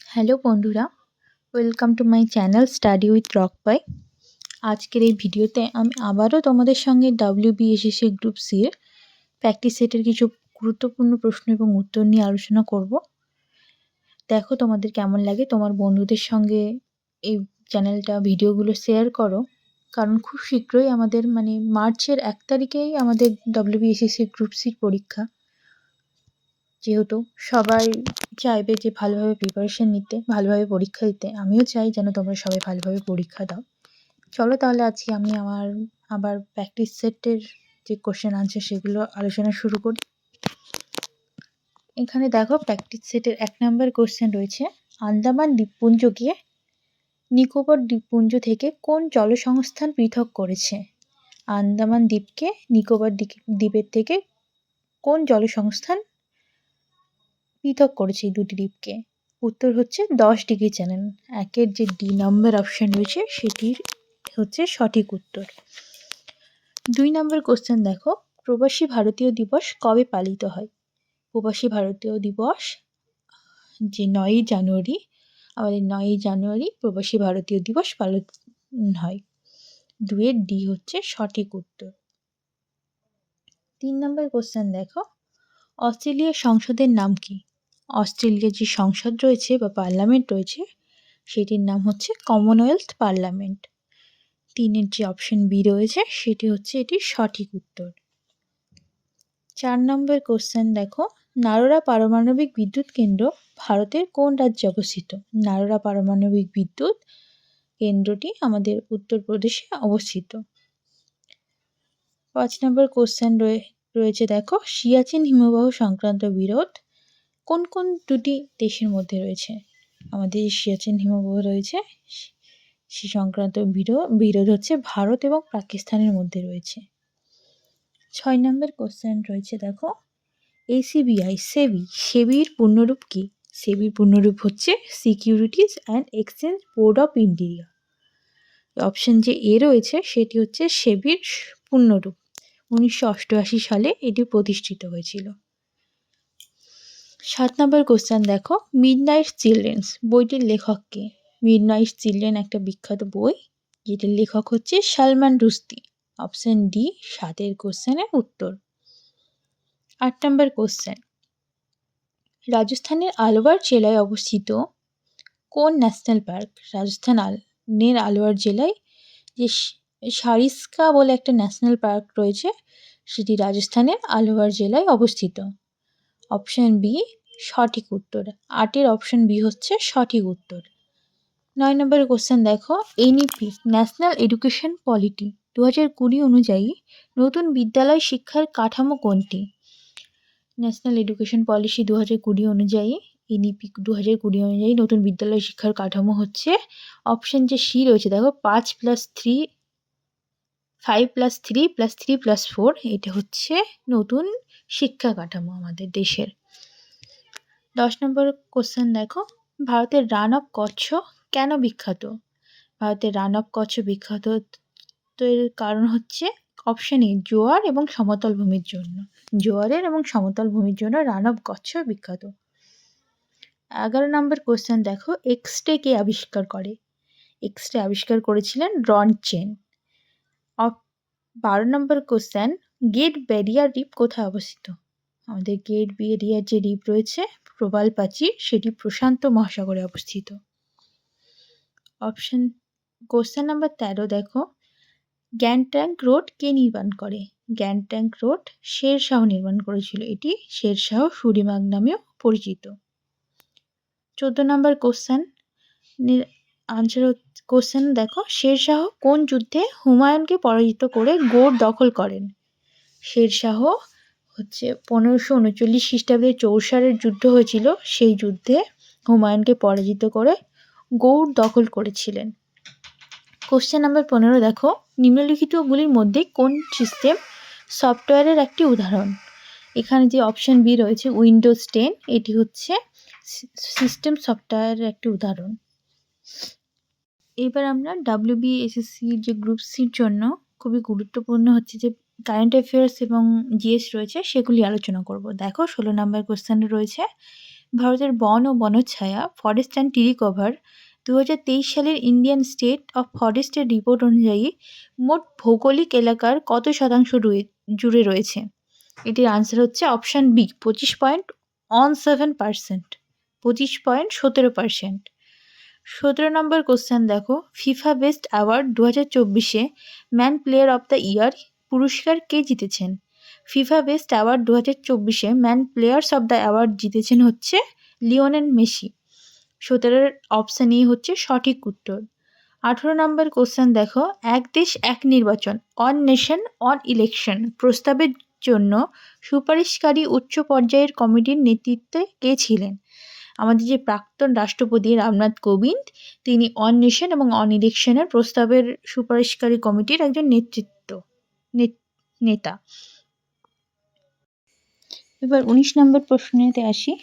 Hello বন্ধুরা, welcome to my channel study with রকপাই। আজকের এই ভিডিওতে আমি আবারও তোমাদের সঙ্গে WBSSC গ্রুপ সি এর প্র্যাকটিস সেটের কিছু গুরুত্বপূর্ণ প্রশ্ন এবং উত্তর নিয়ে আলোচনা করব। দেখো তোমাদের কেমন লাগে, তোমার বন্ধুদের সঙ্গে এই চ্যানেলটা ভিডিওগুলো শেয়ার করো, কারণ খুব শীঘ্রই আমাদের মার্চের 1 তারিখেই আমাদের WBSSC গ্রুপ সির পরীক্ষা। যেহেতু সবাই চাইবে যে ভালোভাবে প্রিপারেশন নিতে, ভালোভাবে পরীক্ষা দিতে, আমিও চাই যেন তোমরা সবাই ভালোভাবে পরীক্ষা দাও। চলো তাহলে আজকে আমি আবার প্র্যাকটিস সেটের যে কোশ্চেন আনসার সেগুলো আলোচনা শুরু করি। এখানে দেখো প্র্যাকটিস সেটের 1 নম্বর কোশ্চেন রয়েছে, আন্দামান দ্বীপপুঞ্জকে নিকোবর দ্বীপপুঞ্জ থেকে কোন জলসংস্থান পৃথক করেছে? আন্দামান দ্বীপকে নিকোবর দ্বীপের থেকে কোন জলসংস্থান পৃথক করেছে এই দুটি দ্বীপকে? উত্তর হচ্ছে 10 ডিগ্রি চ্যানেল। একের যে ডি নাম্বার অপশন রয়েছে সেটির হচ্ছে সঠিক উত্তর। 2 নম্বর কোশ্চেন দেখো, প্রবাসী ভারতীয় দিবস কবে পালিত হয়? প্রবাসী ভারতীয় দিবস যে 9ই জানুয়ারি, আমাদের 9ই জানুয়ারি প্রবাসী ভারতীয় দিবস পালন হয়। 2 এর ডি হচ্ছে সঠিক উত্তর। 3 নম্বর কোশ্চেন দেখো, অস্ট্রেলিয়ার সংসদের নাম কি? অস্ট্রেলিয়ার যে সংসদ রয়েছে বা পার্লামেন্ট রয়েছে সেটির নাম হচ্ছে কমনওয়েলথ পার্লামেন্ট। 3-এর যে অপশন বি রয়েছে সেটি হচ্ছে এটির সঠিক উত্তর। 4 নম্বর কোশ্চেন দেখো, নারোরা পারমাণবিক বিদ্যুৎ কেন্দ্র ভারতের কোন রাজ্যে অবস্থিত? নারোরা পারমাণবিক বিদ্যুৎ কেন্দ্রটি আমাদের উত্তরপ্রদেশে অবস্থিত। 5 নম্বর কোশ্চেন রয়েছে দেখো, সিয়াচেন হিমবাহ সংক্রান্ত বিরোধ কোন কোন দুটি দেশের মধ্যে রয়েছে? আমাদের সিয়াচেন হিমবাহ রয়েছে, সে সংক্রান্ত বিরোধ হচ্ছে ভারত এবং পাকিস্তানের মধ্যে রয়েছে। 6 নম্বর কোশ্চেন রয়েছে দেখো, ACBI সেবির পূর্ণরূপ কি? সেবির পূর্ণরূপ হচ্ছে securities and exchange board of India. Option যে এ রয়েছে সেটি হচ্ছে সেবির পূর্ণরূপ। 1988 সালে এটি প্রতিষ্ঠিত হয়েছিল। 7 নম্বর কোশ্চেন দেখো, মিডনাইট চিলড্রেন্স বইটির লেখক কে? মিডনাইট চিলড্রেন একটা বিখ্যাত বই, যেটির লেখক হচ্ছে সালমান রুশদি। অপশন ডি 7 কোশ্চেনের উত্তর। 8 নম্বর কোশ্চেন, রাজস্থানের আলওয়ার জেলায় অবস্থিত কোন ন্যাশনাল পার্ক? রাজস্থানের আলওয়ার জেলায় যে সারিস্কা বলে একটা ন্যাশনাল পার্ক রয়েছে সেটি রাজস্থানের আলওয়ার জেলায় অবস্থিত। অপশন বি সঠিক উত্তর। 8-এর অপশন বি হচ্ছে সঠিক উত্তর। 9 নম্বর কোশ্চেন দেখো, এনইপি ন্যাশনাল এডুকেশন পলিসি 2020 অনুযায়ী নতুন বিদ্যালয় শিক্ষার কাঠামো কোনটি? ন্যাশনাল এডুকেশন পলিসি 2020 অনুযায়ী, এনইপি 2020 অনুযায়ী নতুন বিদ্যালয় শিক্ষার কাঠামো হচ্ছে অপশন যে সি রয়েছে দেখো, 5+3 5+3+3+4, এটা হচ্ছে নতুন শিক্ষা কাঠামো আমাদের দেশের। 10 নম্বর কোশ্চেন দেখো, ভারতের রান অফ কচ্ছ কেন বিখ্যাত? ভারতের রান অফ কচ্ছ বিখ্যাত এর কারণ হচ্ছে অপশন এ জোয়ার এবং সমতল ভূমির জন্য। জোয়ারের এবং সমতল ভূমির জন্য রান অফ কচ্ছ বিখ্যাত। 11 নম্বর কোশ্চেন দেখো, এক্স-রে কে আবিষ্কার করে? এক্স-রে আবিষ্কার করেছিলেন রনচেন। 12 নম্বর কোশ্চেন, গ্রেট ব্যারিয়ার রিফ কোথায় অবস্থিত? আমাদের গ্রেট ব্যারিয়ার যে রিফ রয়েছে, প্রবাল প্রাচীর, সেটি প্রশান্ত মহাসাগরে অবস্থিত। কোশ্চেন নাম্বার 13 দেখো, গ্যাংটক রোড কে নির্মাণ করে? গ্যাংটক রোড শেরশাহ নির্মাণ করেছিল। এটি শেরশাহ সুরিমার্গ নামেও পরিচিত। 14 নম্বর কোশ্চেন কোশ্চেন দেখো, শেরশাহ কোন যুদ্ধে হুমায়ুনকে পরাজিত করে গৌড় দখল করেন? শেরশাহ হচ্ছে 1539 খ্রিস্টাব্দে চৌসারের যুদ্ধ হয়েছিল, সেই যুদ্ধে হুমায়ুনকে পরাজিত করে গৌড় দখল করেছিলেন। কোশ্চেন নাম্বার 15 দেখো, নিম্নলিখিতগুলির মধ্যে কোন সিস্টেম সফটওয়্যারের একটি উদাহরণ? এখানে যে অপশন বি রয়েছে উইন্ডোজ 10, এটি হচ্ছে সিস্টেম সফটওয়্যারের একটি উদাহরণ। এবার আমরা WBSSC যে গ্রুপ সির জন্য খুবই গুরুত্বপূর্ণ হচ্ছে যে কারেন্ট অ্যাফেয়ার্স এবং জিএস রয়েছে সেগুলি আলোচনা করব। দেখো 16 নম্বর কোশ্চেন রয়েছে, ভারতের বন ও বনচ্ছায়া ফরেস্ট অ্যান্ড ট্রি কভার 2023 সালের ইন্ডিয়ান স্টেট অফ ফরেস্টের রিপোর্ট অনুযায়ী মোট ভৌগোলিক এলাকার কত শতাংশ জুড়ে রয়েছে? এটির আনসার হচ্ছে অপশান বি 25.17%। 25.17%। 17 নম্বর কোশ্চেন দেখো, ফিফা বেস্ট অ্যাওয়ার্ড 2024-এ man player of the year পুরস্কার কে জিতেছেন? ফিফা বেস্ট অ্যাওয়ার্ড 2024-এ man players of the award জিতেছেন হচ্ছে লিওনেল মেসি। 17-এর অপশান এ হচ্ছে সঠিক উত্তর। 18 নম্বর কোশ্চেন দেখো, এক দেশ এক নির্বাচন অন নেশন অন ইলেকশন প্রস্তাবের জন্য সুপারিশকারী উচ্চ পর্যায়ের কমিটির নেতৃত্বে কে ছিলেন? আমাদের যে প্রাক্তন রাষ্ট্রপতি রামনাথ কোবিন্দ, তিনি অন নেশন এবং অন ইলেকশনের প্রস্তাবের সুপারিশকারী কমিটির একজন নেতা। এবার 19 নম্বর প্রশ্নেতে আসি।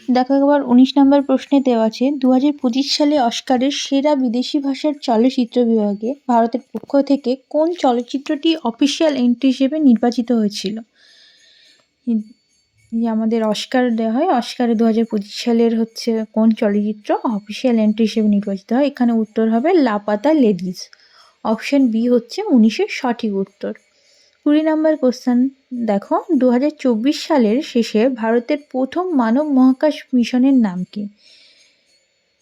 দেখো এবার 19 নম্বর প্রশ্নে দেওয়া আছে 2025 সালে অস্কারের সেরা বিদেশি ভাষার চলচ্চিত্র বিভাগে ভারতের পক্ষ থেকে কোন চলচ্চিত্রটি অফিসিয়াল এন্ট্রি হিসেবে নির্বাচিত হয়েছিল? যে আমাদের অস্কার দেওয়া হয়, অস্কারে 2025 সালের হচ্ছে কোন চলচ্চিত্র অফিসিয়াল এন্ট্রি হিসেবে নির্বাচিত হয়? এখানে উত্তর হবে লাপাতা লেডিজ। অপশন বি হচ্ছে 19-এর সঠিক উত্তর। 20 নম্বর কোশ্চেন দেখো, 2024 সালের শেষে ভারতের প্রথম মানব মহাকাশ মিশনের নাম কি?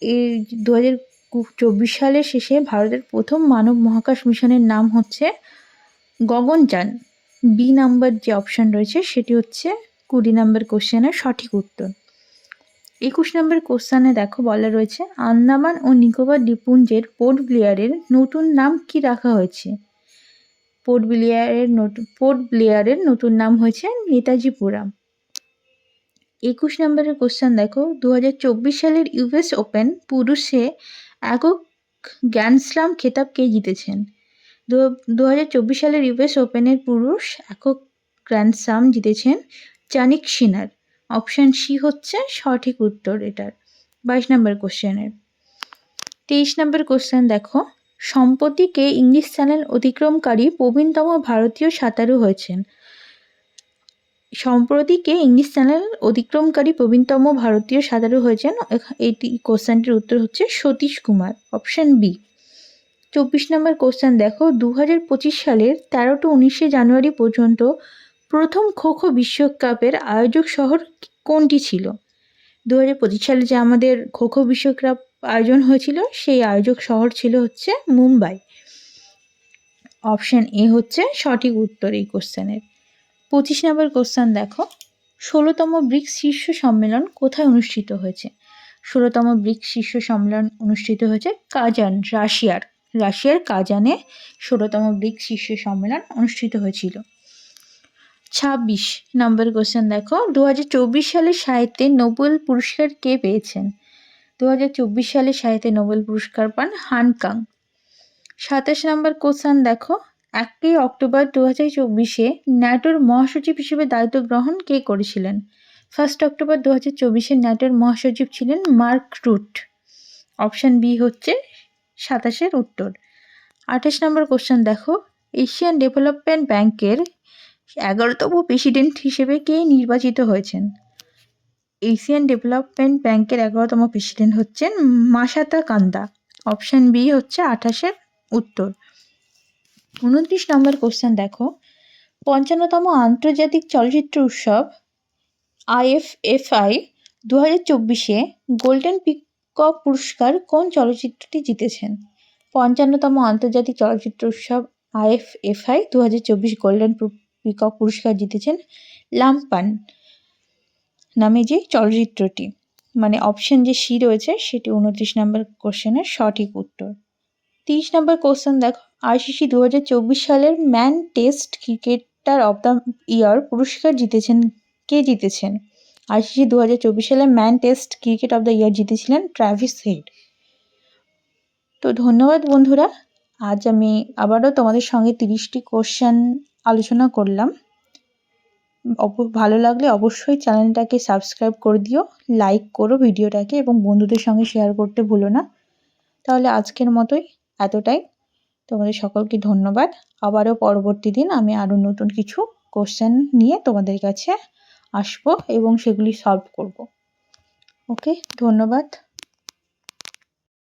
এই 2024 সালের শেষে ভারতের প্রথম মানব মহাকাশ মিশনের নাম হচ্ছে গগনযান। বি নাম্বার যে অপশন রয়েছে সেটি হচ্ছে 20 নম্বর কোশ্চেনের সঠিক উত্তর। 21 নম্বর কোশ্চেনে দেখো বলা রয়েছে আন্দামান ও নিকোবর দ্বীপপুঞ্জের পোর্ট ব্লেয়ারের নতুন নাম কি রাখা হয়েছে? পোর্ট ব্লেয়ারের নতুন নাম হয়েছে নেতাজিপুরাম। 21 নম্বরের কোশ্চেন দেখো, 2024 সালের ইউএস ওপেন পুরুষে একক গ্র্যান্ড স্লাম খেতাব কে জিতেছেন? 2024 সালের ইউএস ওপেনের পুরুষ একক গ্র্যান্ড স্লাম জিতেছেন জানিক সিনার। অপশান সি হচ্ছে সঠিক উত্তর এটার। 22 নম্বর কোশ্চেনের। 23 নম্বর কোশ্চেন দেখো, সম্প্রতি কে ইংলিশ চ্যানেল অতিক্রমকারী প্রবীণতম ভারতীয় সাঁতারু হয়েছেন? সম্প্রতি কে ইংলিশ চ্যানেল অতিক্রমকারী প্রবীণতম ভারতীয় সাঁতারু হয়েছেন? এইটি কোশ্চেনটির উত্তর হচ্ছে সতীশ কুমার। Option B. 24 নম্বর কোশ্চেন দেখো, 2025 সালের 13-19 জানুয়ারি পর্যন্ত প্রথম খো-খো বিশ্বকাপের আয়োজক শহর কোনটি ছিল? 2025 সালে যে আমাদের খো-খো বিশ্বকাপ আয়োজন হয়েছিল সেই আয়োজক শহর ছিল হচ্ছে মুম্বাই। অপশান এ হচ্ছে সঠিক উত্তর এই কোশ্চেনের। 25 নম্বর কোশ্চেন দেখো, 16তম ব্রিক্স শীর্ষ সম্মেলন কোথায় অনুষ্ঠিত হয়েছে? 16তম ব্রিক্স শীর্ষ সম্মেলন অনুষ্ঠিত হয়েছে কাজান, রাশিয়ার কাজানে 16তম ব্রিক্স শীর্ষ সম্মেলন অনুষ্ঠিত হয়েছিল। 26 নম্বর কোশ্চেন দেখো, 2024 সালে সাহিত্যে নোবেল পুরস্কার কে পেয়েছেন? 2024 সালে সাহিত্যে নোবেল পুরস্কার পান হান কাং। 27 নম্বর কোশ্চেন দেখো, 1 অক্টোবর 2024-এ ন্যাটোর মহাসচিব হিসেবে দায়িত্ব গ্রহণ কে করেছিলেন? 1 অক্টোবর 2024-এ ন্যাটোর মহাসচিব ছিলেন মার্ক রুট। অপশান বি হচ্ছে 27-এর উত্তর। 28 নম্বর কোশ্চেন দেখো, এশিয়ান ডেভেলপমেন্ট ব্যাংকের 11তম প্রেসিডেন্ট হিসেবে কে নির্বাচিত হয়েছেন? এশিয়ান ডেভেলপমেন্ট ব্যাংকের 11তম প্রেসিডেন্ট হচ্ছেন মাসাতা কান্দা। অপশান বি হচ্ছে 28-এর উত্তর। 29 নম্বর কোশ্চেন দেখো, 55তম আন্তর্জাতিক চলচ্চিত্র উৎসব IFFI 2024-এ গোল্ডেন পিকক পুরস্কার কোন চলচ্চিত্রটি জিতেছেন? 55তম আন্তর্জাতিক চলচ্চিত্র উৎসব IFFI 2024 গোল্ডেন পিকক পুরস্কার জিতেছেন লাম্পান নামে যে চলচ্চিত্রটি। মানে অপশন যে সি রয়েছে সেটি 29 নম্বর কোশ্চেনের সঠিক উত্তর। 30 নম্বর কোশ্চেন দেখো, ICC 2024 সালের man test cricketer of the year পুরস্কার কে জিতেছেন? ICC 2024 সালে man test cricket of the year জিতেছিলেন ট্র্যাভিস হেড। তো ধন্যবাদ বন্ধুরা, আজ আমি আবারও তোমাদের সঙ্গে 30টি কোশ্চেন আলোচনা করলাম। ভালো লাগলে অবশ্যই চ্যানেলটাকে সাবস্ক্রাইব করে দিও, লাইক করো ভিডিওটাকে এবং বন্ধুদের সঙ্গে শেয়ার করতে ভুলো না। তাহলে আজকের মতোই এতটাই। তোমাদের সকলকে ধন্যবাদ। আবারও পরবর্তী দিন আমি আরও নতুন কিছু কোশ্চেন নিয়ে তোমাদের কাছে আসবো এবং সেগুলি সলভ করব। ওকে, ধন্যবাদ।